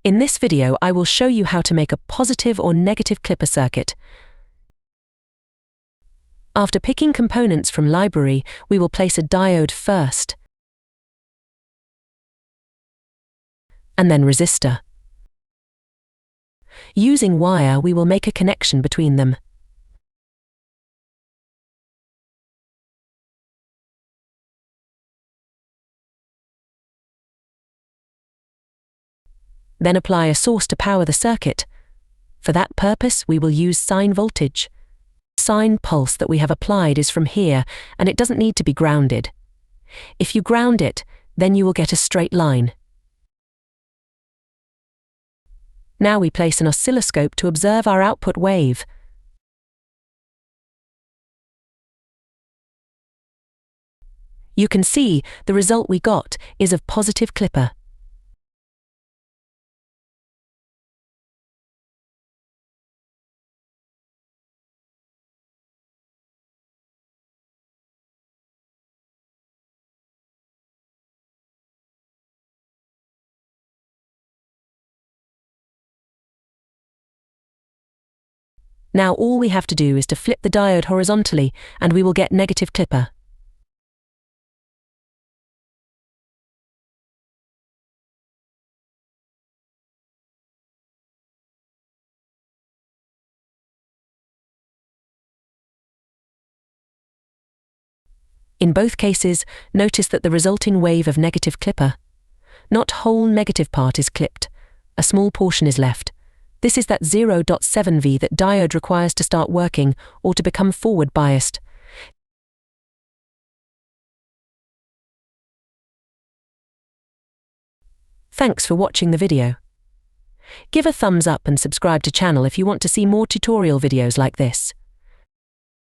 In this video, I will show you how to make a positive or negative clipper circuit. After picking components from library, we will place a diode first, and then resistor. Using wire, we will make a connection between them. Then apply a source to power the circuit. For that purpose, we will use sine voltage. Sine pulse that we have applied is from here, and it doesn't need to be grounded. If you ground it, then you will get a straight line. Now we place an oscilloscope to observe our output wave. You can see the result we got is of positive clipper. Now all we have to do is to flip the diode horizontally, and we will get negative clipper. In both cases, notice that the resulting wave of negative clipper. Not whole negative part is clipped. A small portion is left. This is that 0.7 V that diode requires to start working or to become forward biased. Thanks for watching the video. Give a thumbs up and subscribe to channel if you want to see more tutorial videos like this.